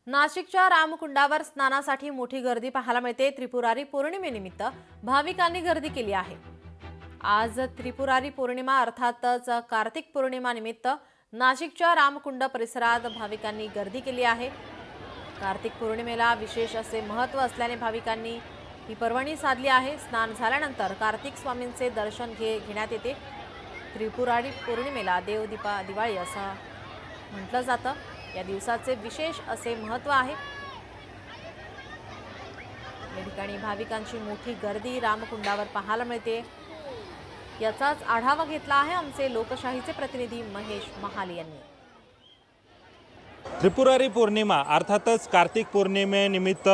नाशिकच्या रामकुंडावर स्नानासाठी मोठी गर्दी पाहायला मिळते। त्रिपुरारी पौर्णिमेनिमित्त भाविकांनी गर्दी केली आहे। आज त्रिपुरारी पौर्णिमा अर्थातच कार्तिक पौर्णिमा निमित्त नाशिकच्या रामकुंड परिसरात भाविकांनी गर्दी केली आहे। कार्तिक पौर्णिमेला विशेष असे महत्त्व असल्याने भाविकांनी ही पर्वणी साधली आहे। स्नान झाल्यानंतर कार्तिक स्वामींचे दर्शन घेण्यात येते। त्रिपुरारी पौर्णिमेला देवदीपा दिवाळी असं म्हटलं जातं। या दिवसाचे विशेष असे महत्त्व आहे। या ठिकाणी भाविकांची मोठी गर्दी रामकुंडावर पाहायला मिळते। याचाच आढावा घेतला आहे आमचे लोकशाहीचे प्रतिनिधी महेश महाले यांनी। त्रिपुरारी पौर्णिमा अर्थातच कार्तिक पौर्णिमेनिमित्त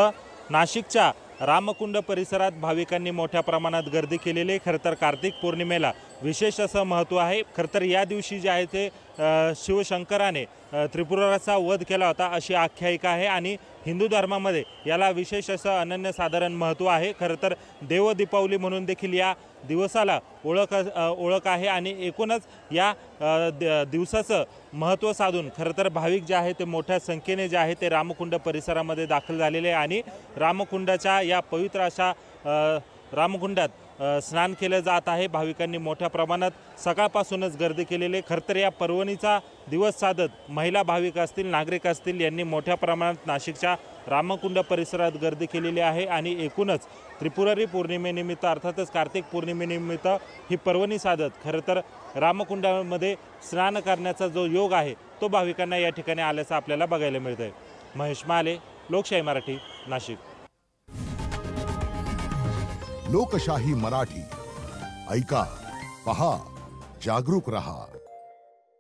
नाशिकच्या रामकुंड परिसरात भाविकांनी मोठ्या प्रमाणात गर्दी केलेली आहे। खरं तर कार्तिक पौर्णिमेला विशेष असं महत्त्व आहे। खरं तर या दिवशी जे आहे ते शिवशंकराने त्रिपुराचा वध केला होता अशी आख्यायिका आहे आणि हिंदू धर्मामध्ये याला विशेष असं अनन्यसाधारण महत्त्व आहे। खरं तर देव दीपावली म्हणून देखील या दिवसाला ओळख आहे आणि एकूणच या दिवसाचं महत्त्व साधून खरं तर भाविक जे आहे ते मोठ्या संख्येने जे आहे ते रामकुंड परिसरामध्ये दाखल झालेले आहे आणि रामकुंडाच्या या पवित्र अशा रामकुंडात स्नान केलं जात आहे। भाविकांनी मोठ्या प्रमाणात सकाळपासूनच गर्दी केलेली आहे। खरं तर या पर्वणीचा दिवस साधत महिला भाविक असतील, नागरिक असतील यांनी मोठ्या प्रमाणात नाशिकच्या रामकुंड परिसरात गर्दी केलेली आहे आणि एकूणच त्रिपुरारी पौर्णिमेनिमित्त अर्थातच कार्तिक पौर्णिमेनिमित्त ही पर्वणी साधत खरं तर रामकुंडामध्ये स्नान करण्याचा जो योग आहे तो भाविकांना या ठिकाणी आल्याचं आपल्याला बघायला मिळतंय। महेश महाले, लोकशाही मराठी, नाशिक। लोकशाही मराठी ऐका, पहा, जागरूक रहा।